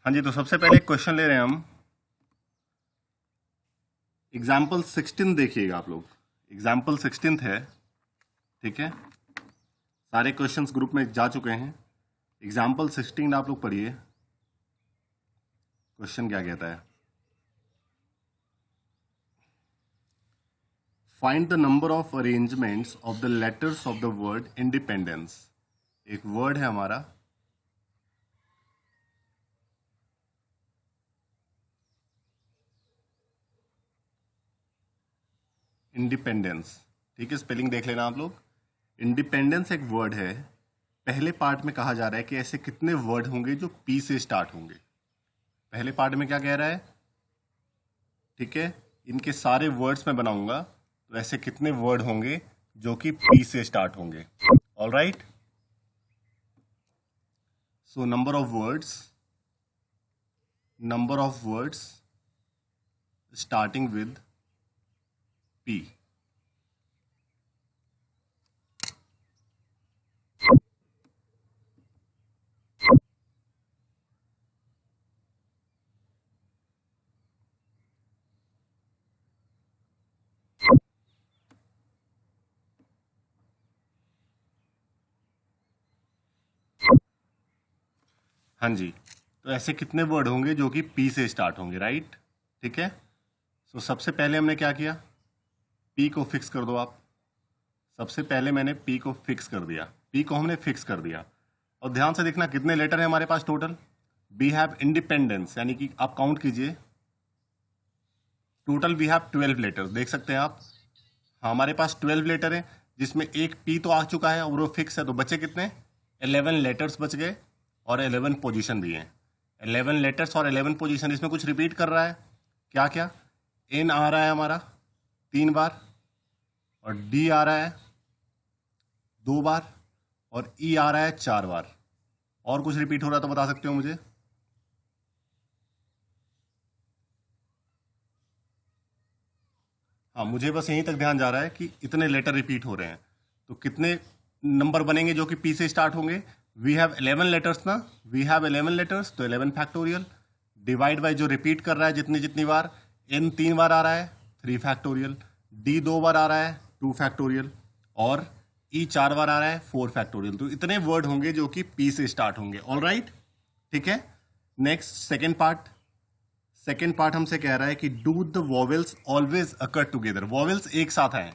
हाँ जी, तो सबसे पहले एक क्वेश्चन ले रहे हैं हम। एग्जाम्पल 16 देखिएगा आप लोग। एग्जाम्पल 16 है, ठीक है। सारे क्वेश्चंस ग्रुप में जा चुके हैं। एग्जाम्पल 16 आप लोग पढ़िए, क्वेश्चन क्या कहता है। Find the number of arrangements of the letters of the word independence. एक वर्ड है हमारा, इंडिपेंडेंस, ठीक है। स्पेलिंग देख लेना आप लोग। इंडिपेंडेंस एक वर्ड है। पहले पार्ट में कहा जा रहा है कि ऐसे कितने वर्ड होंगे जो पी से स्टार्ट होंगे। पहले पार्ट में क्या कह रहा है, ठीक है। इनके सारे वर्ड्स में बनाऊंगा, तो ऐसे कितने वर्ड होंगे जो कि पी से स्टार्ट होंगे। All right, so number of words starting with P. हाँ जी, तो ऐसे कितने वर्ड होंगे जो कि पी से स्टार्ट होंगे, राइट, ठीक है। सो सबसे पहले हमने क्या किया, पी को फिक्स कर दो आप। सबसे पहले मैंने पी को फिक्स कर दिया, पी को हमने फिक्स कर दिया। और ध्यान से देखना कितने लेटर है हमारे पास टोटल। वी हैव इंडिपेंडेंस, यानी कि आप काउंट कीजिए, टोटल वी हैव 12 लेटर्स, देख सकते हैं आप। हाँ, हमारे पास 12 लेटर है, जिसमें एक पी तो आ चुका है और वो फिक्स है, तो बचे कितने, 11 लेटर्स बच गए और 11 पोजीशन भी हैं। 11 लेटर्स और 11 पोजीशन। इसमें कुछ रिपीट कर रहा है, क्या क्या, एन आ रहा है हमारा 3 बार, और डी आ रहा है 2 बार, और ई आ रहा है 4 बार। और कुछ रिपीट हो रहा है तो बता सकते हो मुझे। हाँ, मुझे बस यहीं तक ध्यान जा रहा है कि इतने लेटर रिपीट हो रहे हैं, तो कितने नंबर बनेंगे जो कि पी से स्टार्ट होंगे। वी हैव 11 लेटर्स ना, वी हैव 11 लेटर्स, तो 11 फैक्टोरियल डिवाइड बाय जो रिपीट कर रहा है जितनी जितनी बार। एन 3 बार आ रहा है 3 फैक्टोरियल, डी 2 बार आ रहा है 2 फैक्टोरियल, और ई 4 बार आ रहा है 4 फैक्टोरियल। तो इतने वर्ड होंगे जो कि पी से स्टार्ट होंगे। ऑल राइट, ठीक है। नेक्स्ट सेकेंड पार्ट हमसे कह रहा है कि do the vowels always occur together. Vowels एक साथ आए,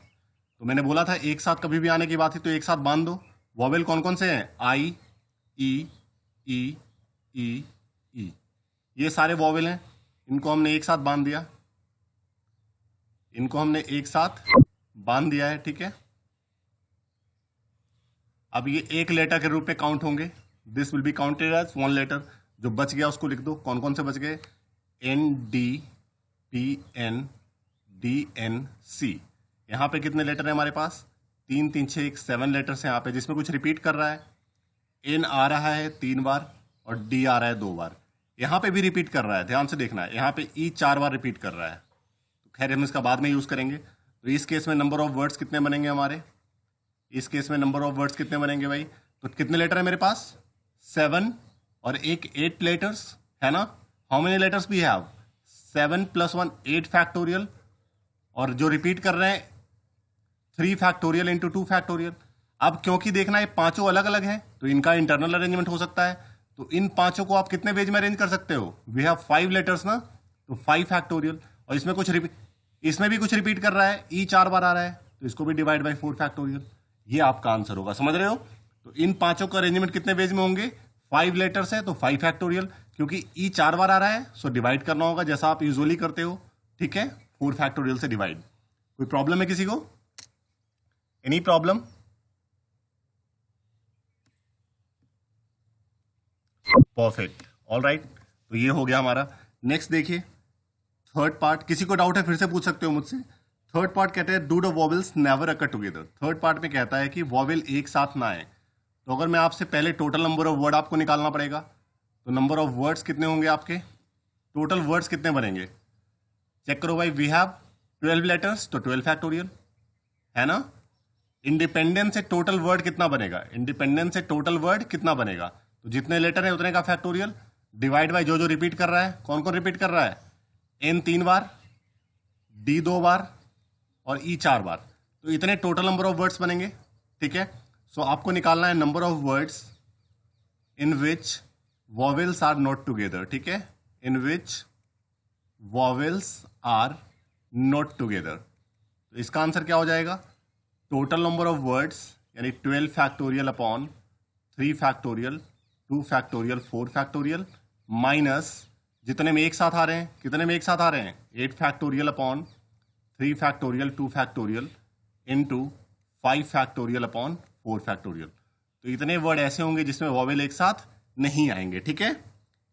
तो मैंने बोला था एक साथ कभी भी आने की बात है तो एक साथ बांध दो। वॉवेल कौन कौन से हैं, आई, ई, ई, ई, ई, ये सारे वॉवेल हैं। इनको हमने एक साथ बांध दिया, इनको हमने एक साथ बांध दिया है, ठीक है। अब ये एक लेटर के रूप में काउंट होंगे, this will be counted as 1 letter. जो बच गया उसको लिख दो, कौन कौन से बच गए, N D, P N, D N C. यहाँ पे कितने लेटर है हमारे पास, 3 3 6 7 लेटर्स हैं यहाँ पे, जिसमें कुछ रिपीट कर रहा है। एन आ रहा है 3 बार और डी आ रहा है 2 बार। यहाँ पे भी रिपीट कर रहा है, ध्यान से देखना है, यहाँ पे ई 4 बार रिपीट कर रहा है। तो खैर हम इसका बाद में यूज करेंगे। तो इस केस में नंबर ऑफ वर्ड्स कितने बनेंगे हमारे, इस केस में नंबर ऑफ वर्ड्स कितने बनेंगे भाई, तो कितने लेटर है मेरे पास, 7 और एक 8 लेटर्स है ना। How many letters we have, 7 + 1 8 factorial, और जो रिपीट कर रहे हैं 3 फैक्टोरियल इंटू 2 फैक्टोरियल। अब क्योंकि देखना ये पांचों अलग अलग हैं तो इनका इंटरनल अरेंजमेंट हो सकता है, तो इन पांचों को आप कितने पेज में अरेंज कर सकते हो, वी हैव 5 लेटर्स ना, तो 5 फैक्टोरियल। और इसमें कुछ रिपीट, इसमें भी कुछ रिपीट कर रहा है, ई 4 बार आ रहा है, तो इसको भी डिवाइड बाई 4 फैक्टोरियल। ये आपका आंसर होगा, समझ रहे हो। तो इन पांचों का अरेंजमेंट कितने पेज में होंगे, 5 लेटर्स है तो 5 फैक्टोरियल, क्योंकि ई 4 बार आ रहा है सो डिवाइड करना होगा जैसा आप यूजुअली करते हो, ठीक है, 4 फैक्टोरियल से डिवाइड। कोई प्रॉब्लम है किसी को, any problem. Perfect, all right, तो ये हो गया हमारा। नेक्स्ट देखिए, थर्ड पार्ट, किसी को डाउट है फिर से पूछ सकते हो मुझसे। थर्ड पार्ट कहता है do the vowels never occur together. Third part में कहता है कि वॉवेल एक साथ ना आए। तो अगर मैं आपसे पहले टोटल नंबर ऑफ वर्ड आपको निकालना पड़ेगा, तो नंबर ऑफ वर्ड्स कितने होंगे आपके, टोटल वर्ड्स कितने बनेंगे, चेक करो भाई। वी हैव 12 लेटर्स तो 12 फैक्टोरियल है ना। इंडिपेंडेंस से टोटल वर्ड कितना बनेगा, इंडिपेंडेंस से टोटल वर्ड कितना बनेगा, तो जितने लेटर है उतने का फैक्टोरियल। डिवाइड बाय जो जो रिपीट कर रहा है, कौन कौन रिपीट कर रहा है, n 3 बार, d 2 बार और e 4 बार। तो इतने टोटल नंबर ऑफ वर्ड्स बनेंगे, ठीक है। सो आपको निकालना है number of words in which vowels are not together, ठीक है, in which vowels are not together. तो इसका आंसर क्या हो जाएगा, टोटल नंबर ऑफ वर्ड्स यानी 12 factorial upon 3 factorial 2 factorial 4 factorial minus जितने में एक साथ आ रहे हैं, कितने में एक साथ आ रहे हैं, 8 factorial upon 3 factorial 2 factorial into 5 factorial upon 4 factorial. तो इतने वर्ड ऐसे होंगे जिसमें वॉवेल एक साथ नहीं आएंगे, ठीक है।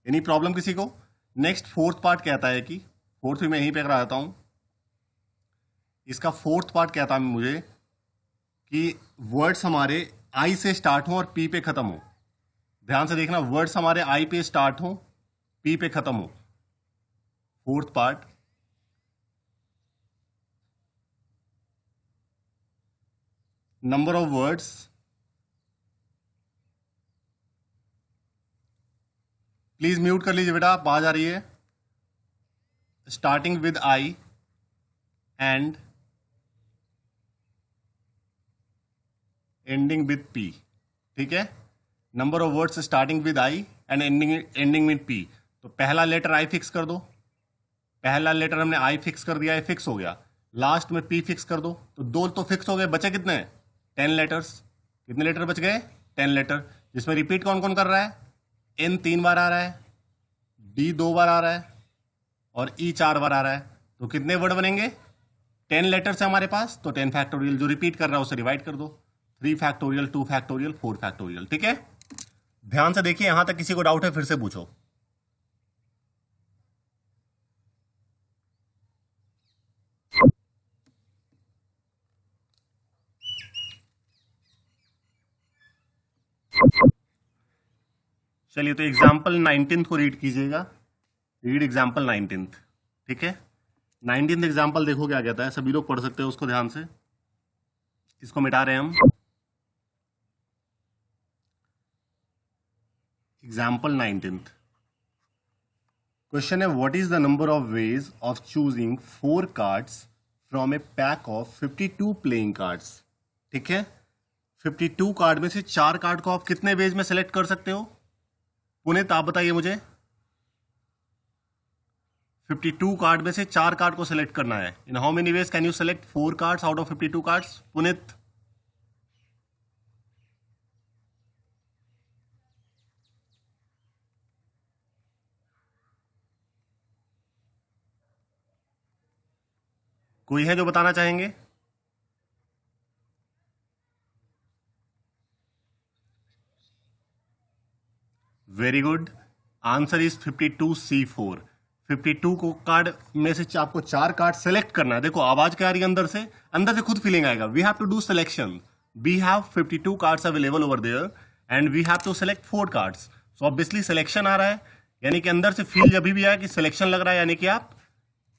एनी प्रॉब्लम किसी को? नेक्स्ट फोर्थ पार्ट कहता है कि, फोर्थ भी मैं यहीं पे करा देता हूं, इसका फोर्थ पार्ट कहता है मुझे कि वर्ड्स हमारे आई से स्टार्ट हो और पी पे खत्म हो। ध्यान से देखना, वर्ड्स हमारे आई पे स्टार्ट हो, पी पे खत्म हो। Fourth part, number of words please mute कर लीजिए बेटा, आवाज आ रही है, starting with I and ending with P, ठीक है। Number of words starting with I and ending with P. तो पहला लेटर आई फिक्स कर दो, पहला लेटर हमने आई फिक्स कर दिया, है फिक्स हो गया, लास्ट में पी फिक्स कर दो, तो दो तो फिक्स हो गए, बचे कितने, 10 लेटर्स। कितने लेटर बच गए, 10 लेटर, जिसमें रिपीट कौन कौन कर रहा है, एन 3 बार आ रहा है, डी 2 बार आ रहा है और ई 4 बार आ रहा है। तो कितने वर्ड बनेंगे, 10 लेटर्स है हमारे पास, तो 10 फैक्टोरियल जो रिपीट कर रहा है उसे डिवाइड कर दो, 3 फैक्टोरियल 2 फैक्टोरियल 4 फैक्टोरियल, ठीक है। ध्यान से देखिए, यहां तक किसी को डाउट है फिर से पूछो। चलिए, तो एग्जाम्पल 19 को रीड कीजिएगा, रीड एग्जाम्पल 19, ठीक है। 19 एग्जाम्पल देखो क्या कहता है, सभी लोग पढ़ सकते हो उसको ध्यान से। इसको मिटा रहे हैं हम। एग्जाम्पल 19 क्वेश्चन है, what is the number of ways of choosing 4 cards from A pack of 52 playing cards, ठीक है। 52 कार्ड में से 4 कार्ड को आप कितने वेज में सेलेक्ट कर सकते हो? पुनीत आप बताइए मुझे, 52 कार्ड में से 4 कार्ड को सेलेक्ट करना है, इन how many ways can you select 4 cards out of 52 cards? Puneet, कोई है जो बताना चाहेंगे? Very good, answer is 52C4। 52 को कार्ड में से आपको 4 कार्ड सेलेक्ट करना है। देखो आवाज क्या आ रही है अंदर से खुद फीलिंग आएगा। We have to do selection, we have 52 cards available over there and we have to select 4 cards. So obviously selection आ रहा है, यानी कि अंदर से फील जब भी आया कि सिलेक्शन लग रहा है, यानी कि आप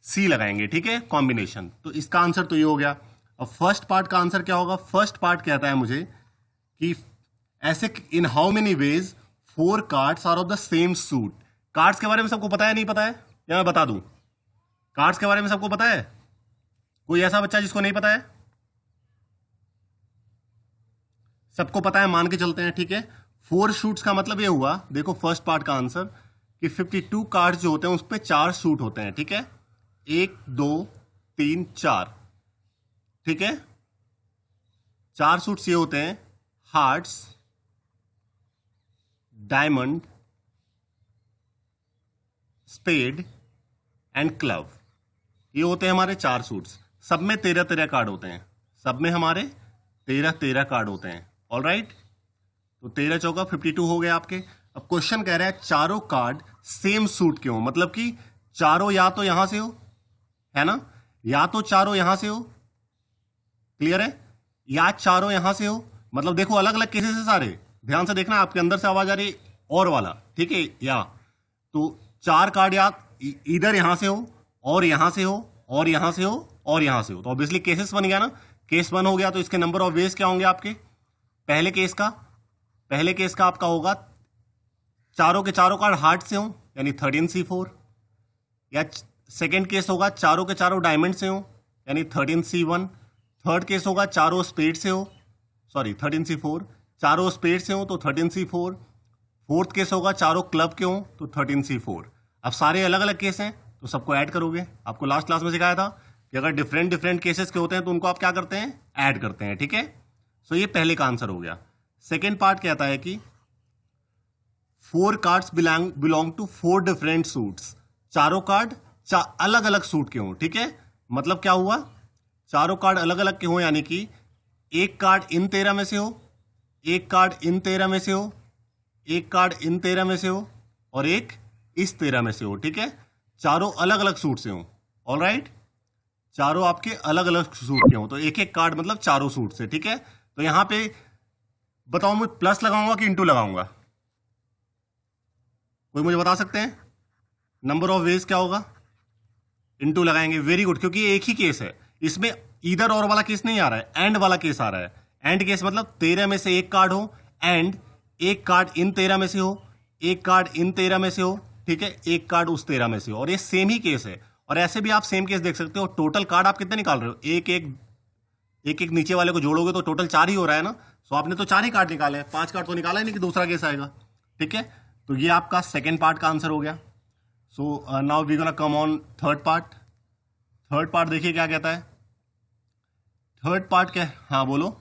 सी लगाएंगे, ठीक है, कॉम्बिनेशन। तो इसका आंसर तो ये हो गया। अब फर्स्ट पार्ट का आंसर क्या होगा? फर्स्ट पार्ट कहता है मुझे कि ऐसे in how many ways 4 cards are of the same suit. Cards के बारे में सबको पता है, नहीं पता है? या मैं बता दूं, कार्ड्स के बारे में सबको पता है? कोई ऐसा बच्चा जिसको नहीं पता है? सबको पता है, मान के चलते हैं, ठीक है। 4 शूट्स का मतलब ये हुआ, देखो फर्स्ट पार्ट का आंसर, कि 52 कार्ड्स जो होते हैं उस पर 4 शूट होते हैं, ठीक है। 1 2 3 4, ठीक है। 4 सूट्स ये होते हैं, hearts, diamond, spade and club. ये होते हैं हमारे 4 सूट्स। सब में 13-13 कार्ड होते हैं, सब में हमारे 13-13 कार्ड होते हैं। ऑल राइट, तो 13 चौका 52 हो गए आपके। अब क्वेश्चन कह रहा है चारों कार्ड सेम सूट के हो, मतलब कि चारों या तो यहां से हो, है ना, या तो चारों यहां से हो, क्लियर है, या चारों यहां से हो। मतलब देखो अलग अलग केसेस है सारे, ध्यान से देखना, आपके अंदर से आवाज आ रही और वाला, ठीक है। या तो 4 कार्ड या इधर यहां से हो और यहां से हो और यहां से हो और यहां से हो, तो ऑब्वियसली केसेस बन गया ना। केस 1 हो गया, तो इसके नंबर ऑफ वेज क्या होंगे आपके? पहले केस का आपका होगा चारों के चारों कार्ड हार्ट से हो यानी 13C4, या सेकेंड केस होगा चारों के चारों डायमंड से हो यानी 13C1, थर्ड केस होगा चारों स्पेड से हो, सॉरी 13C4, चारों स्पेड से हो तो 13C4, फोर्थ केस होगा चारों क्लब के हो तो 13C4। अब सारे अलग अलग केस हैं तो सबको ऐड करोगे। आपको लास्ट क्लास में सिखाया था कि अगर डिफरेंट डिफरेंट केसेस के होते हैं तो उनको आप क्या करते हैं, ऐड करते हैं, ठीक है। सो ये पहले का आंसर हो गया। सेकेंड पार्ट कहता है कि 4 cards belong to 4 different suits, चारों कार्ड अलग अलग सूट के हों, ठीक है। मतलब क्या हुआ, चारों कार्ड अलग अलग के हों यानी कि एक कार्ड इन 13 में से हो, एक कार्ड इन 13 में से हो, एक कार्ड इन 13 में से हो और एक इस 13 में से हो, ठीक है। चारों अलग अलग सूट से हो, ऑल राइट, चारों आपके अलग अलग सूट के हो तो एक एक कार्ड मतलब चारों सूट से, ठीक है। तो यहां पे बताओ मैं प्लस लगाऊंगा कि इंटू लगाऊंगा, कोई मुझे बता सकते हैं? नंबर ऑफ वेज क्या होगा? इंटू लगाएंगे, वेरी गुड, क्योंकि ये एक ही केस है, इसमें इधर और वाला केस नहीं आ रहा है, एंड वाला केस आ रहा है। एंड केस मतलब 13 में से एक कार्ड हो एंड एक कार्ड इन 13 में से हो, एक कार्ड इन 13 में से हो, ठीक है, एक कार्ड उस 13 में से हो, और ये सेम ही केस है। और ऐसे भी आप सेम केस देख सकते हो, टोटल कार्ड आप कितने निकाल रहे हो, एक एक नीचे वाले को जोड़ोगे तो टोटल 4 ही हो रहा है ना। सो आपने तो 4 ही कार्ड निकाले हैं, 5 कार्ड तो निकाला ही नहीं कि दूसरा केस आएगा, ठीक है। तो ये आपका सेकेंड पार्ट का आंसर हो गया। So now we gonna come on third part. Third part देखिए क्या कहता है। थर्ड पार्ट क्या है, हाँ बोलो।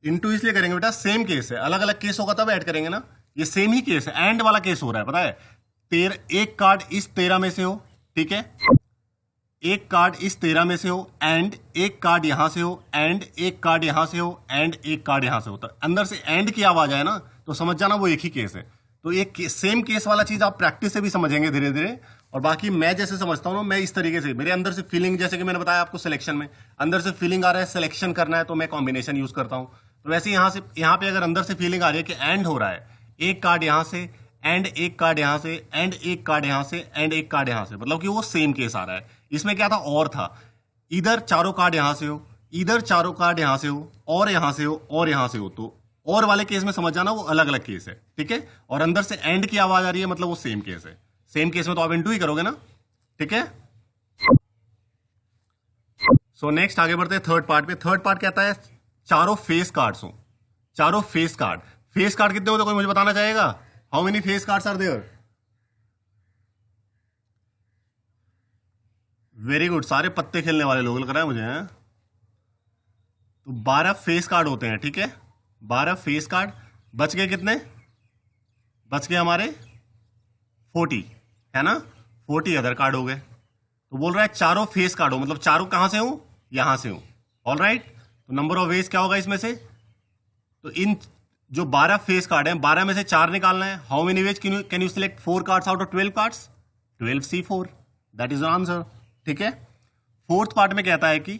इनटू इसलिए करेंगे बेटा, सेम केस है, अलग अलग केस होगा तब ऐड करेंगे ना, ये सेम ही केस है, एंड वाला केस हो रहा है, पता है। एक कार्ड इस 13 में से हो, ठीक है, एक कार्ड इस 13 में से हो एंड एक कार्ड यहां से हो एंड एक कार्ड यहां से हो एंड एक कार्ड यहां से हो, तो अंदर से एंड की आवाज आए ना तो समझ जाना वो एक ही केस है। तो एक सेम केस वाला चीज आप प्रैक्टिस से भी समझेंगे धीरे धीरे। और बाकी मैं जैसे समझता हूँ ना, मैं इस तरीके से, मेरे अंदर से फीलिंग, जैसे कि मैंने बताया आपको सिलेक्शन में अंदर से फीलिंग आ रहा है, सिलेक्शन करना है तो मैं कॉम्बिनेशन यूज करता हूँ। तो वैसे यहाँ पे अगर अंदर से फीलिंग आ रही है कि एंड हो रहा है, एक कार्ड यहां से एंड एक कार्ड यहां से एंड एक कार्ड यहां से एंड एक कार्ड यहां से, मतलब कि वो सेम केस आ रहा है। इसमें क्या था, और था, इधर चारों कार्ड यहां से हो, इधर चारों कार्ड यहां से हो और यहां से हो और यहां से हो, तो और वाले केस में समझ जाना वो अलग अलग केस है, ठीक है। और अंदर से एंड की आवाज आ रही है मतलब वो सेम केस है। सेम केस में तो आप इंटू ही करोगे ना, ठीक है। सो नेक्स्ट आगे बढ़ते हैं थर्ड पार्ट पे। थर्ड पार्ट कहता है चारों फेस कार्ड्स हो, चारों फेस कार्ड। फेस कार्ड कितने होते हैं, कोई मुझे बताना चाहेगा? How many face cards are there? Very good, सारे पत्ते खेलने वाले लोग लग रहा है मुझे, हैं? तो 12 फेस कार्ड होते हैं, ठीक है, 12 फेस कार्ड। बच गए कितने? बच गए हमारे 40, है ना, 40 अदर कार्ड हो गए। तो बोल रहा है चारों फेस कार्ड हो, मतलब चारों कहां से हो, यहां से हो, ऑल राइट। तो नंबर ऑफ वेज क्या होगा इसमें से, तो इन जो 12 फेस कार्ड है, 12 में से 4 निकालना है। How many ways can you select 4 cards out of 12 cards? 12C4, that is answer, ठीक है। फोर्थ पार्ट में कहता है कि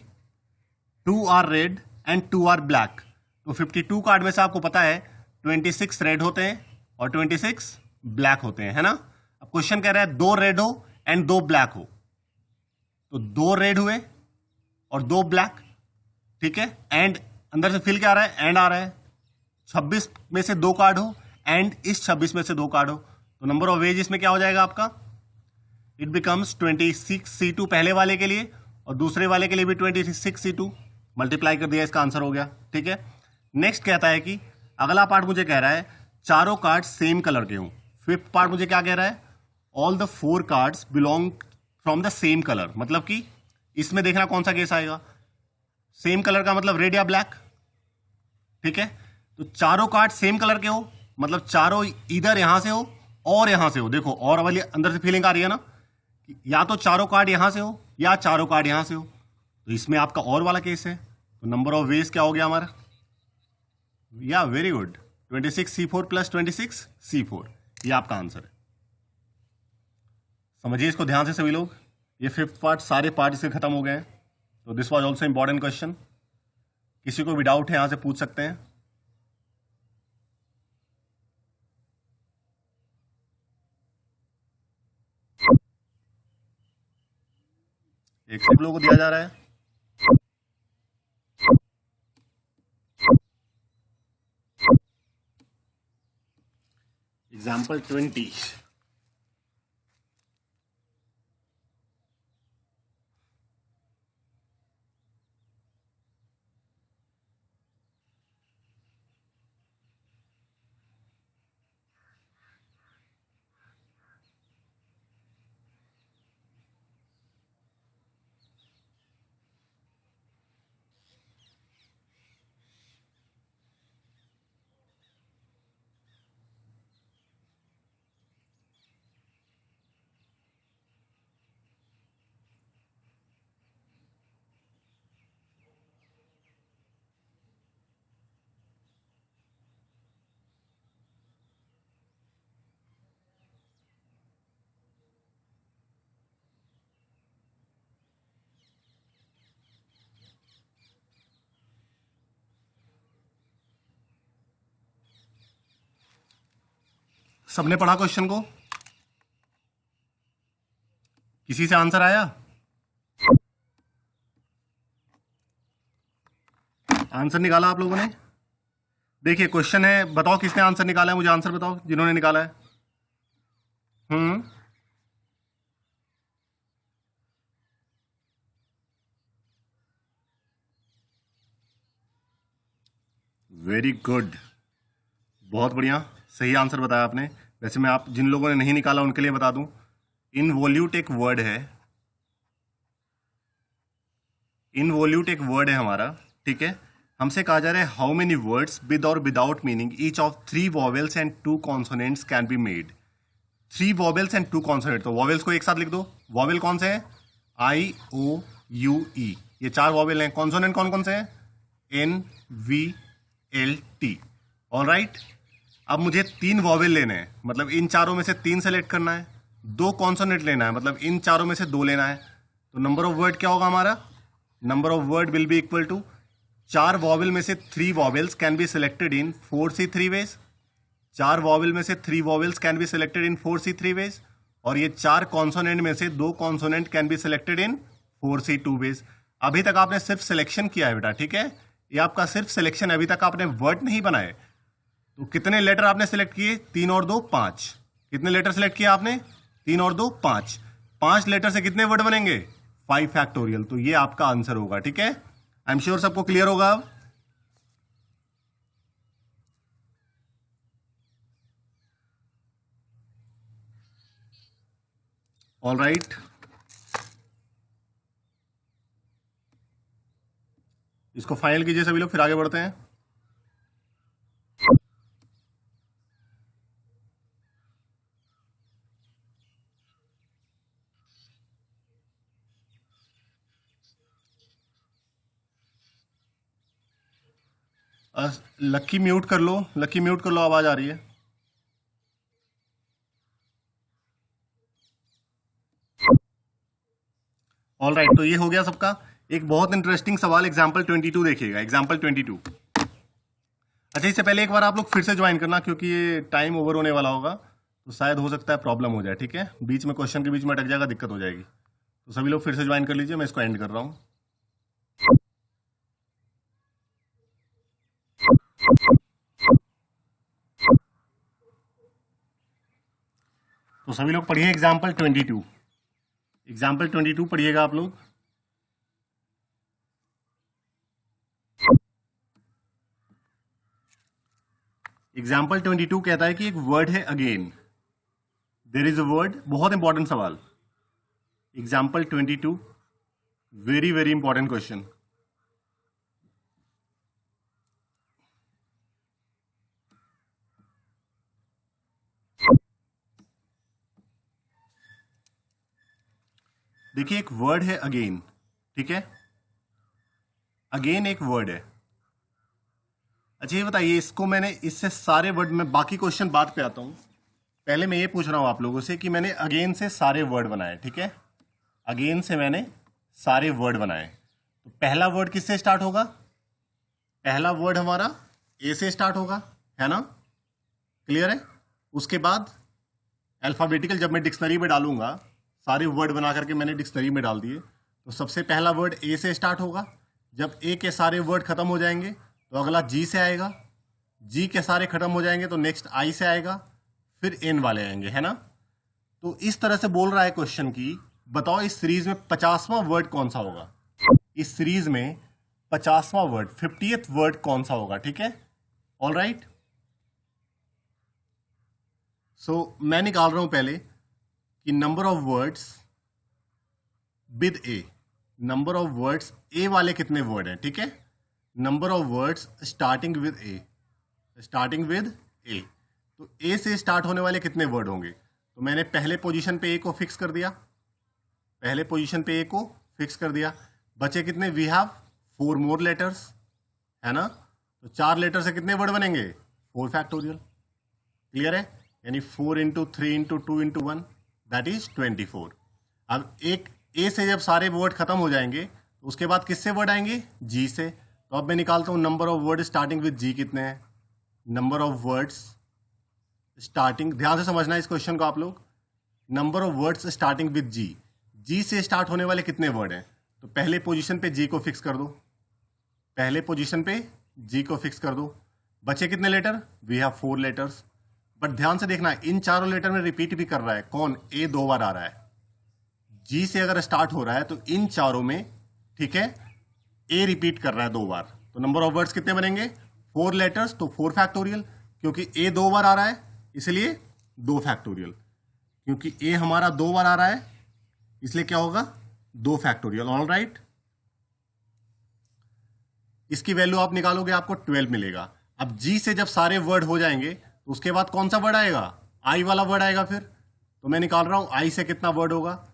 2 are red and 2 are black. तो 52 कार्ड में से आपको पता है 26 रेड होते हैं और 26 ब्लैक होते हैं, है ना। अब क्वेश्चन कह रहा है 2 रेड हो एंड 2 ब्लैक हो, तो 2 रेड हुए और 2 ब्लैक, ठीक है। एंड अंदर से फिल क्या आ रहा है, एंड आ रहा है। 26 में से 2 कार्ड हो एंड इस 26 में से 2 कार्ड हो, तो नंबर ऑफ वेज इसमें क्या हो जाएगा आपका, इट बिकम्स 26C2 पहले वाले के लिए और दूसरे वाले के लिए भी 26C2, मल्टीप्लाई कर दिया, इसका आंसर हो गया, ठीक है। नेक्स्ट कहता है कि अगला पार्ट मुझे कह रहा है चारों कार्ड सेम कलर के हों। फिफ्थ पार्ट मुझे क्या कह रहा है, all the 4 cards belong from the same colour, मतलब कि इसमें देखना कौन सा केस आएगा, सेम कलर का मतलब रेड या ब्लैक, ठीक है। तो चारों कार्ड सेम कलर के हो मतलब चारों इधर यहां से हो और यहां से हो, देखो और वाली अंदर से फीलिंग आ रही है ना, या तो चारों कार्ड यहां से हो या चारों कार्ड यहां से हो, तो इसमें आपका और वाला केस है। तो नंबर ऑफ वेज क्या हो गया हमारा, या very good, 26C4 plus 26C4, ये आपका आंसर है। समझिए इसको ध्यान से सभी लोग। ये फिफ्थ पार्ट, सारे पार्ट इसके खत्म हो गए हैं। तो this was also important question, किसी को भी डाउट है यहां से पूछ सकते हैं। एक सब लोगों को दिया जा रहा है। एग्जाम्पल 20। सबने पढ़ा क्वेश्चन को? किसी से आंसर आया? आंसर निकाला आप लोगों ने? देखिए क्वेश्चन है, बताओ किसने आंसर निकाला है, मुझे आंसर बताओ जिन्होंने निकाला है। वेरी गुड, बहुत बढ़िया, सही आंसर बताया आपने। वैसे मैं आप जिन लोगों ने नहीं निकाला उनके लिए बता दूं, इनवॉल्यूट एक वर्ड है, इनवॉल्यूट एक वर्ड है हमारा, ठीक है। हमसे कहा जा रहा है हाउ मेनी वर्ड्स विद और without meaning each of 3 vowels and 2 consonants can be made. 3 vowels and 2 consonant, तो वॉवेल्स को एक साथ लिख दो। वॉवेल कौन से हैं? आई ओ यू ई, ये 4 वॉवेल हैं। कॉन्सोनेंट कौन कौन से हैं? N V L T. Alright, अब मुझे 3 वॉवेल लेने हैं, मतलब इन चारों में से 3 सेलेक्ट करना है। 2 कॉन्सोनेंट लेना है, मतलब इन चारों में से 2 लेना है। तो नंबर ऑफ वर्ड क्या होगा हमारा? Number of word will be equal to 4 vowel में से 3 vowels can be selected in 4C3 ways. 4 vowel में से 3 vowels can be selected in 4C3 ways, और ये 4 कॉन्सोनेंट में से 2 consonant can be selected in 4C2 ways. अभी तक आपने सिर्फ सिलेक्शन किया है बेटा, ठीक है। ये आपका सिर्फ सिलेक्शन, अभी तक आपने वर्ड नहीं बनाए। तो कितने लेटर आपने सिलेक्ट किए? 3 और 2 5। कितने लेटर सिलेक्ट किया आपने? 3 और 2 5। 5 लेटर से कितने वर्ड बनेंगे? 5 फैक्टोरियल। तो ये आपका आंसर होगा, ठीक है। आई एम श्योर सबको क्लियर होगा अब। ऑल राइट, इसको फाइनल कीजिए सभी लोग, फिर आगे बढ़ते हैं। लक्की म्यूट कर लो, लक्की म्यूट कर लो, आवाज आ रही है। ऑल राइट, तो ये हो गया सबका। एक बहुत इंटरेस्टिंग सवाल एग्जाम्पल 22 देखिएगा, एग्जाम्पल 22। अच्छा, इससे पहले एक बार आप लोग फिर से ज्वाइन करना, क्योंकि ये टाइम ओवर होने वाला होगा, तो शायद हो सकता है प्रॉब्लम हो जाए, ठीक है। बीच में क्वेश्चन के बीच में अटक जाएगा, दिक्कत हो जाएगी। तो सभी लोग फिर से ज्वाइन कर लीजिए, मैं इसको एंड कर रहा हूँ। तो सभी लोग पढ़िए एग्जाम्पल 22, एग्जाम्पल 22 पढ़िएगा आप लोग। एग्जाम्पल 22 कहता है कि एक वर्ड है again, there is a word. बहुत इंपॉर्टेंट सवाल, example 22, very very important question. देखिए एक वर्ड है अगेन, ठीक है। अगेन एक वर्ड है। अच्छा ये बताइए, इसको मैंने इससे सारे वर्ड में, बाकी क्वेश्चन बाद पे आता हूं, पहले मैं ये पूछ रहा हूं आप लोगों से कि मैंने अगेन से सारे वर्ड बनाए, ठीक है। अगेन से मैंने सारे वर्ड बनाए, तो पहला वर्ड किससे स्टार्ट होगा? पहला वर्ड हमारा ए से स्टार्ट होगा, है ना, क्लियर है। उसके बाद अल्फाबेटिकल जब मैं डिक्शनरी में डालूंगा, सारे वर्ड बना करके मैंने डिक्शनरी में डाल दिए, तो सबसे पहला वर्ड ए से स्टार्ट होगा। जब ए के सारे वर्ड खत्म हो जाएंगे तो अगला जी से आएगा, जी के सारे खत्म हो जाएंगे तो नेक्स्ट आई से आएगा, फिर n वाले आएंगे, है ना। तो इस तरह से बोल रहा है क्वेश्चन की बताओ इस सीरीज में 50वां वर्ड कौन सा होगा, इस सीरीज में 50वां वर्ड 50th वर्ड कौन सा होगा, ठीक है। ऑल राइट, सो मैं निकाल रहा हूं पहले कि number of words with A, number of words A वाले कितने वर्ड हैं, ठीक है। Number of words starting with A, starting with A, तो ए से स्टार्ट होने वाले कितने वर्ड होंगे। तो मैंने पहले पोजीशन पे ए को फिक्स कर दिया, पहले पोजीशन पे ए को फिक्स कर दिया। बचे कितने, वी हैव 4 मोर लेटर्स, है ना। तो 4 लेटर से कितने वर्ड बनेंगे, 4 फैक्टोरियल। क्लियर है, यानी 4 into 3 into 2 into 1 that is 24। अब एक ए से जब सारे वर्ड खत्म हो जाएंगे तो उसके बाद किससे वर्ड आएंगे, जी से। तो अब मैं निकालता हूं number of word starting with G कितने हैं। नंबर ऑफ वर्ड्स स्टार्टिंग, ध्यान से समझना इस क्वेश्चन को आप लोग। Number of words starting with G, G से स्टार्ट होने वाले कितने वर्ड हैं। तो पहले पोजीशन पे जी को फिक्स कर दो, पहले पोजीशन पे जी को फिक्स कर दो। बचे कितने letter, we have 4 letters. But ध्यान से देखना इन चारों लेटर में रिपीट भी कर रहा है कौन, ए 2 बार आ रहा है। जी से अगर स्टार्ट हो रहा है तो इन चारों में, ठीक है, ए रिपीट कर रहा है 2 बार। तो नंबर ऑफ वर्ड्स कितने बनेंगे, 4 लेटर्स, तो 4 फैक्टोरियल। क्योंकि ए 2 बार आ रहा है इसलिए 2 फैक्टोरियल, क्योंकि ए हमारा 2 बार आ रहा है इसलिए क्या होगा, 2 फैक्टोरियल। ऑल राइट, इसकी वैल्यू आप निकालोगे आपको 12 मिलेगा। अब जी से जब सारे वर्ड हो जाएंगे तो उसके बाद कौन सा वर्ड आएगा, आई वाला वर्ड आएगा फिर। तो मैं निकाल रहा हूं आई से कितना वर्ड होगा,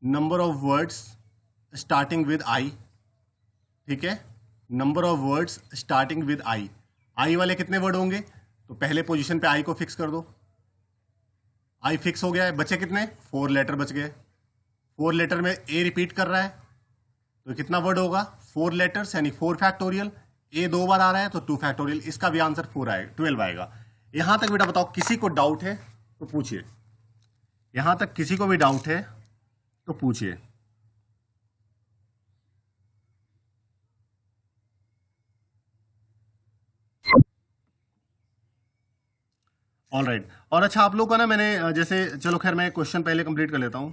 number of words starting with I, ठीक है। Number of words starting with I, I वाले कितने वर्ड होंगे। तो पहले पोजीशन पे आई को फिक्स कर दो, आई फिक्स हो गया है। बचे कितने, 4 लेटर बच गए। 4 लेटर में ए रिपीट कर रहा है तो कितना वर्ड होगा, 4 लेटर्स यानी 4 फैक्टोरियल। ए 2 बार आ रहा है तो 2 फैक्टोरियल, इसका भी आंसर 4 आएगा, 12 आएगा। यहां तक बेटा बताओ किसी को डाउट है तो पूछिए, यहां तक किसी को भी डाउट है तो पूछिए। ऑल राइट, और अच्छा आप लोग का ना मैंने जैसे, चलो खैर मैं क्वेश्चन पहले कंप्लीट कर लेता हूं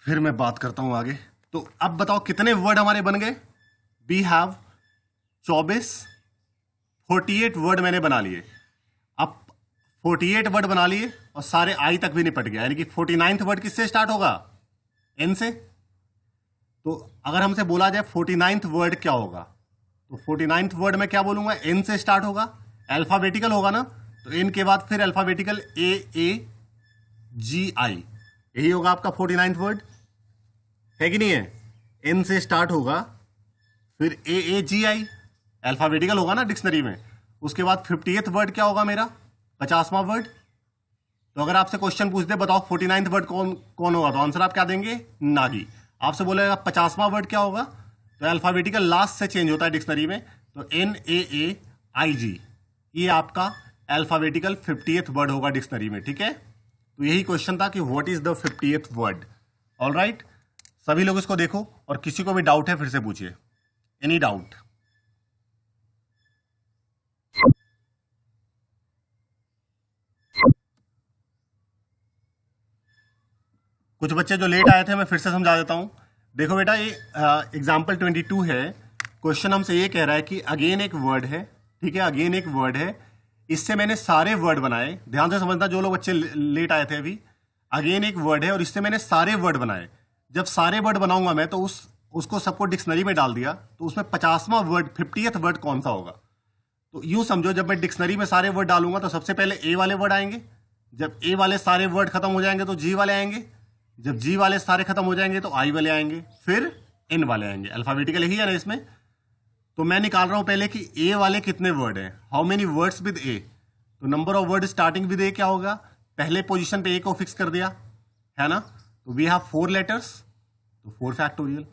फिर मैं बात करता हूं आगे। तो अब बताओ कितने वर्ड हमारे बन गए, वी हैव 48 वर्ड मैंने बना लिए। अब 48 वर्ड बना लिए और सारे आई तक भी निपट गया, यानी कि 49th वर्ड किससे स्टार्ट होगा, एन से। तो अगर हमसे बोला जाए 49th वर्ड क्या होगा, तो 49th वर्ड में क्या बोलूंगा, एन से स्टार्ट होगा, अल्फाबेटिकल होगा ना। तो एन के बाद फिर अल्फाबेटिकल ए जी आई, यही होगा आपका 49th वर्ड, है कि नहीं है। एन से स्टार्ट होगा, फिर ए जी आई, अल्फाबेटिकल होगा ना डिक्शनरी में। उसके बाद 50th वर्ड क्या होगा मेरा, 50वां वर्ड। तो अगर आपसे क्वेश्चन पूछ दे बताओ 49th वर्ड कौन कौन होगा, तो आंसर आप क्या देंगे, नागी। आपसे बोलेगा 50वां वर्ड क्या होगा, तो अल्फाबेटिकल लास्ट से चेंज होता है डिक्शनरी में, तो NAAIG, ये आपका अल्फाबेटिकल 50th वर्ड होगा डिक्शनरी में, ठीक है। तो यही क्वेश्चन था कि what is the 50th word. All right, सभी लोग इसको देखो और किसी को भी डाउट है फिर से पूछिए, एनी डाउट। कुछ बच्चे जो लेट आए थे मैं फिर से समझा देता हूं। देखो बेटा ये एग्जाम्पल 22 है, क्वेश्चन हमसे ये कह रहा है कि अगेन एक वर्ड है, ठीक है, अगेन एक वर्ड है, इससे मैंने सारे वर्ड बनाए। ध्यान से समझना जो लोग बच्चे लेट आए थे अभी, अगेन एक वर्ड है और इससे मैंने सारे वर्ड बनाए। जब सारे वर्ड बनाऊंगा मैं तो उसको सबको डिक्शनरी में डाल दिया, तो उसमें 50वां वर्ड 50th वर्ड कौन सा होगा। तो यूं समझो जब मैं डिक्शनरी में सारे वर्ड डालूंगा तो सबसे पहले ए वाले वर्ड आएंगे, जब ए वाले सारे वर्ड खत्म हो जाएंगे तो जी वाले आएंगे, जब जी वाले सारे खत्म हो जाएंगे तो आई वाले आएंगे, फिर एन वाले आएंगे। अल्फाबेटिकल ही है ना इसमें। तो मैं निकाल रहा हूं पहले कि ए वाले कितने वर्ड हैं, how many words with A. तो number of word starting with A क्या होगा, पहले पोजीशन पे ए को फिक्स कर दिया, है ना। तो वी हैव 4 लेटर्स, तो 4 factorial.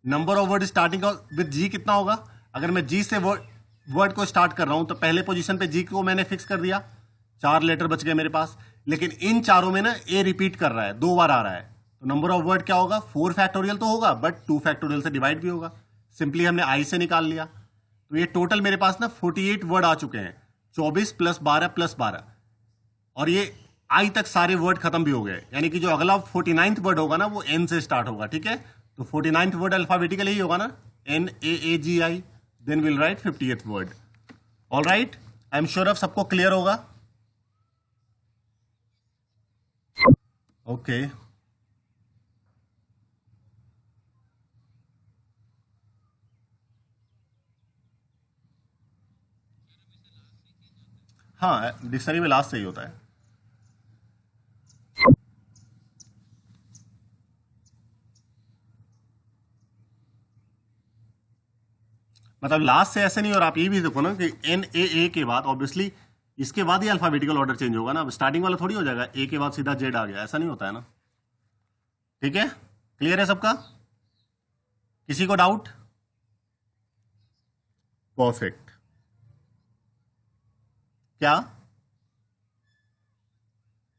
Number of word starting with G कितना होगा, अगर मैं जी से वर्ड को स्टार्ट कर रहा हूं तो पहले पोजीशन पे जी को मैंने फिक्स कर दिया, 4 लेटर बच गए मेरे पास। लेकिन इन चारों में ना ए रिपीट कर रहा है, 2 बार आ रहा है, तो नंबर ऑफ वर्ड क्या होगा, 4 फैक्टोरियल तो होगा बट 2 फैक्टोरियल से डिवाइड भी होगा। सिंपली हमने आई से निकाल लिया। तो ये टोटल मेरे पास ना 48 वर्ड आ चुके हैं। 24 प्लस 12 प्लस 12, और ये आई तक सारे वर्ड खत्म भी हो गए, यानी कि जो अगला 49th वर्ड होगा ना वो एन से स्टार्ट होगा, ठीक है। तो 49th वर्ड अल्फाबेटिकल ही होगा ना, NAAGI, then will write 50th word. All right, I am sure अब सबको क्लियर होगा। ओके हाँ, डिक्शनरी में लास्ट सही होता है। मतलब लास्ट से ऐसे नहीं, और आप ये भी देखो ना कि NAA के बाद ऑब्वियसली इसके बाद ही अल्फाबेटिकल ऑर्डर चेंज होगा ना, अब स्टार्टिंग वाला थोड़ी हो जाएगा ए के बाद सीधा जेड आ गया, ऐसा नहीं होता है ना। ठीक है, क्लियर है सबका, किसी को डाउट? परफेक्ट। क्या?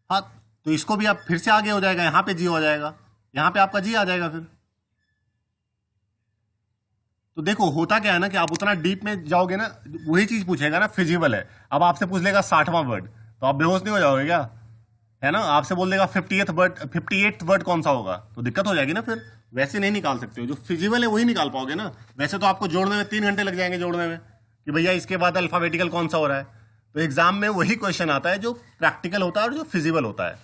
हाँ, तो इसको भी आप फिर से आगे हो जाएगा, यहां पे जी हो जाएगा, यहां पे आपका जी आ जाएगा फिर। तो देखो होता क्या है ना कि आप उतना डीप में जाओगे ना, वही चीज पूछेगा ना, फिजिबल है। अब आपसे पूछ लेगा 60वां वर्ड, तो आप बेहोश नहीं हो जाओगे क्या? है ना, आपसे बोल देगा 58th वर्ड कौन सा होगा, तो दिक्कत हो जाएगी ना फिर। वैसे नहीं निकाल सकते हो, जो फिजिबल है वही निकाल पाओगे ना। वैसे तो आपको जोड़ने में 3 घंटे लग जाएंगे, जोड़ने में कि भैया इसके बाद अल्फाबेटिकल कौन सा हो रहा है। तो एग्जाम में वही क्वेश्चन आता है जो प्रैक्टिकल होता है और जो फिजिबल होता है,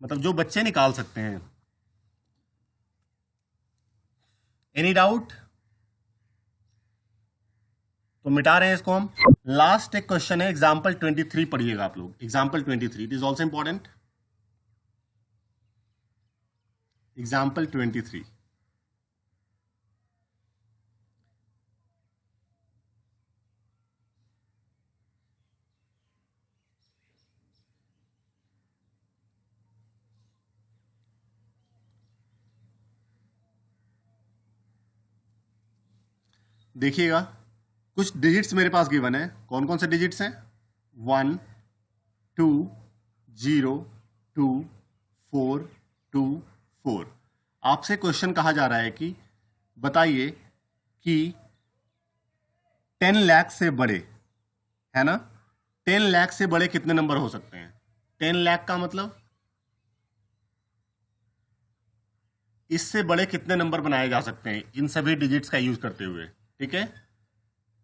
मतलब जो बच्चे निकाल सकते हैं। Any doubt? तो मिटा रहे हैं इसको हम। लास्ट एक क्वेश्चन है, एग्जाम्पल 23 पढ़िएगा आप लोग। Example 23, it is also important. Example 23, देखिएगा कुछ डिजिट्स मेरे पास गिवन है। कौन कौन से डिजिट्स हैं? 1 2 0 2 4 2 4। आपसे क्वेश्चन कहा जा रहा है कि बताइए कि 10 लाख से बड़े, है ना, 10 लाख से बड़े कितने नंबर हो सकते हैं? 10 लाख का मतलब इससे बड़े कितने नंबर बनाए जा सकते हैं इन सभी डिजिट्स का यूज करते हुए, ठीक है।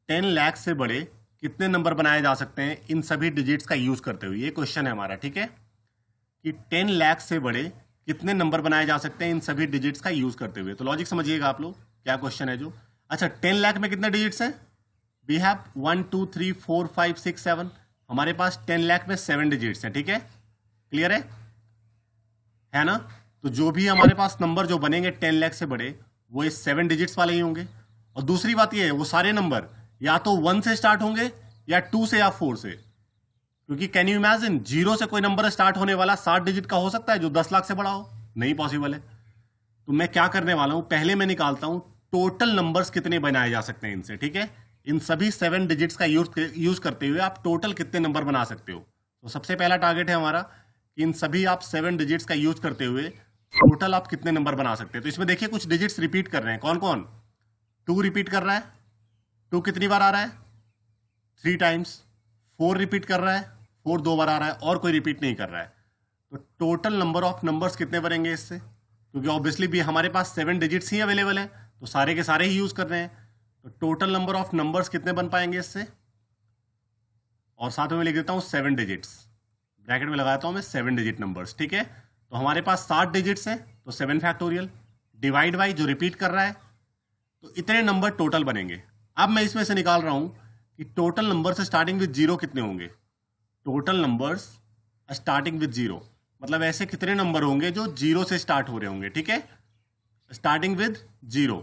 10 लाख से बड़े कितने नंबर बनाए जा सकते हैं इन सभी डिजिट्स का यूज करते हुए, ये क्वेश्चन है हमारा, ठीक है। कि 10 लाख से बड़े कितने नंबर बनाए जा सकते हैं इन सभी डिजिट्स का यूज करते हुए। तो लॉजिक समझिएगा आप लोग, क्या क्वेश्चन है जो। अच्छा, 10 लाख में कितने डिजिट्स हैं? We have 1 2 3 4 5 6 7। हमारे पास 10 लाख में 7 डिजिट्स हैं, ठीक है। क्लियर है ना। तो जो भी हमारे पास नंबर जो बनेंगे 10 लाख से बड़े, वो ये 7 डिजिट्स वाले ही होंगे। और दूसरी बात ये है, वो सारे नंबर या तो 1 से स्टार्ट होंगे या 2 से या 4 से। क्योंकि कैन यू इमेजिन 0 से कोई नंबर स्टार्ट होने वाला 60 डिजिट का हो सकता है जो 10 लाख से बड़ा हो? नहीं पॉसिबल है। तो मैं क्या करने वाला हूं, पहले मैं निकालता हूं टोटल नंबर्स कितने बनाए जा सकते हैं इनसे, ठीक है। इन सभी 7 डिजिट्स का यूज करते हुए आप टोटल कितने नंबर बना सकते हो। तो सबसे पहला टारगेट है हमारा कि इन सभी आप 7 डिजिट्स का यूज करते हुए टोटल आप कितने नंबर बना सकते हैं। तो इसमें देखिए कुछ डिजिट्स रिपीट कर रहे हैं। कौन कौन? 2 रिपीट कर रहा है, 2 कितनी बार आ रहा है? 3 टाइम्स। 4 रिपीट कर रहा है, 4 2 बार आ रहा है, और कोई रिपीट नहीं कर रहा है। तो टोटल नंबर ऑफ नंबर्स कितने बनेंगे इससे? क्योंकि ऑब्वियसली भी हमारे पास 7 डिजिट्स ही अवेलेबल हैं, तो सारे के सारे ही यूज कर रहे हैं। तो टोटल नंबर ऑफ नंबर्स कितने बन पाएंगे इससे? और साथ में मैं लिख देता हूं 7 डिजिट्स, ब्रैकेट में लगाता हूं मैं 7 डिजिट नंबर्स, ठीक है। तो हमारे पास 60 डिजिट्स हैं, तो 7 फैक्टोरियल डिवाइड बाई जो रिपीट कर रहा है, तो इतने नंबर टोटल बनेंगे। अब मैं इसमें से निकाल रहा हूं कि टोटल नंबर से स्टार्टिंग विद 0 कितने होंगे। टोटल नंबर्स स्टार्टिंग विद 0 मतलब ऐसे कितने नंबर होंगे जो 0 से स्टार्ट हो रहे होंगे, ठीक है। स्टार्टिंग विद 0,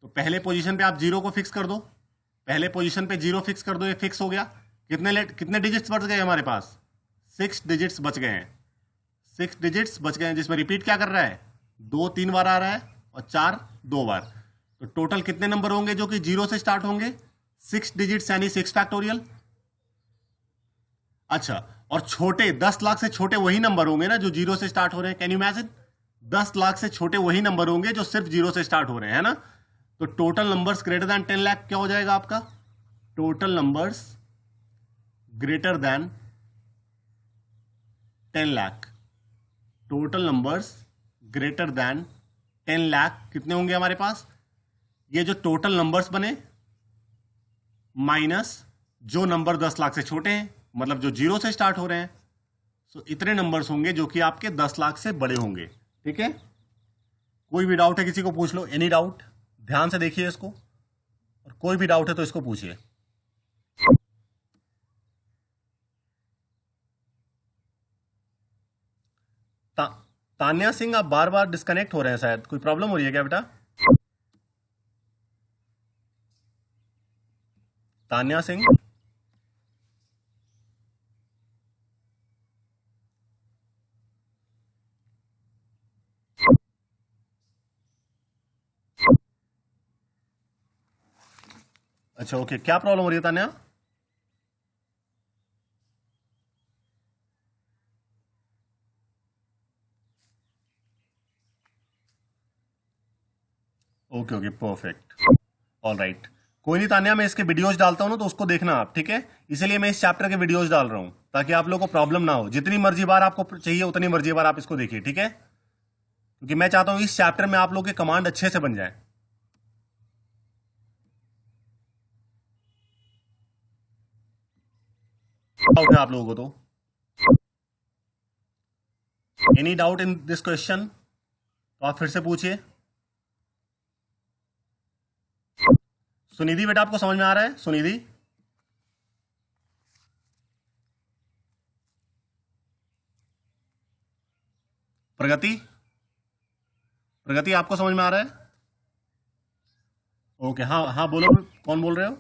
तो पहले पोजीशन पे आप 0 को फिक्स कर दो, पहले पोजीशन पे 0 फिक्स कर दो, ये फिक्स हो गया। कितने डिजिट्स बच गए हमारे पास? 6 डिजिट्स बच गए हैं। 6 डिजिट्स बच गए हैं, जिसमें रिपीट क्या कर रहा है? 2 3 बार आ रहा है और 4 2 बार। तो टोटल कितने नंबर होंगे जो कि 0 से स्टार्ट होंगे? 6 डिजिट्स यानी 6 फैक्टोरियल। अच्छा, और छोटे 10 लाख से छोटे वही नंबर होंगे ना जो 0 से स्टार्ट हो रहे हैं। कैन यू इमेजिन 10 लाख से छोटे वही नंबर होंगे जो सिर्फ 0 से स्टार्ट हो रहे हैं, है ना। तो total numbers greater than 10 lakh क्या हो जाएगा आपका? Total numbers greater than 10 lakh, total numbers greater than 10 lakh कितने होंगे हमारे पास? ये जो टोटल नंबर्स बने माइनस जो नंबर 10 लाख से छोटे हैं, मतलब जो जीरो से स्टार्ट हो रहे हैं, सो इतने नंबर्स होंगे जो कि आपके 10 लाख से बड़े होंगे। ठीक है, कोई भी डाउट है किसी को पूछ लो, एनी डाउट, ध्यान से देखिए इसको, और कोई भी डाउट है तो इसको पूछिए। तान्या सिंह, आप बार बार डिस्कनेक्ट हो रहे हैं, शायद कोई प्रॉब्लम हो रही है क्या बेटा? तान्या सिंह, अच्छा ओके, क्या प्रॉब्लम हो रही है Tanya? Okay okay perfect, all right, कोई नहीं तान्या, मैं इसके वीडियोस डालता हूँ ना तो उसको देखना आप, ठीक है? इसीलिए मैं इस चैप्टर के वीडियोस डाल रहा हूँ ताकि आप लोगों को प्रॉब्लम ना हो। जितनी मर्जी बार आपको चाहिए उतनी मर्जी बार आप इसको देखिए, ठीक है? क्योंकि मैं चाहता हूँ इस चैप्टर में आप लोगों के कमांड अच्छे से बन जाए। डाउट है आप लोगों को तो? Any doubt in this question तो आप फिर से पूछिए। सुनिधि बेटा, आपको समझ में आ रहा है? सुनिधि, प्रगति, प्रगति आपको समझ में आ रहा है? ओके, हाँ हाँ बोलो, कौन बोल रहे हो?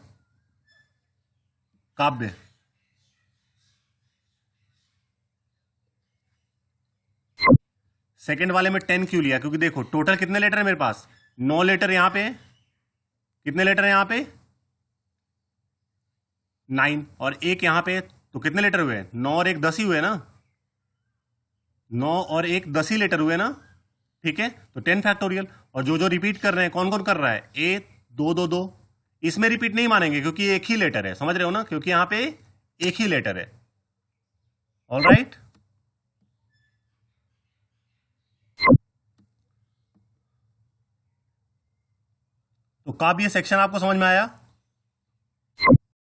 काव्य, सेकंड वाले में 10 क्यों लिया? क्योंकि देखो टोटल कितने लेटर है मेरे पास? 9 लेटर यहां पे, कितने लेटर है यहां पे? 9, और एक यहां पे, तो कितने लेटर हुए? 9 और एक 10 ही हुए ना? 9 और एक 10 ही लेटर हुए ना? ठीक है, तो 10 फैक्टोरियल। और जो जो रिपीट कर रहे हैं, कौन कौन कर रहा है? ए, दो दो दो, इसमें रिपीट नहीं मानेंगे क्योंकि एक ही लेटर है, समझ रहे हो ना? क्योंकि यहां पे एक ही लेटर है। ऑल राइट, तो काव्य सेक्शन आपको समझ में आया?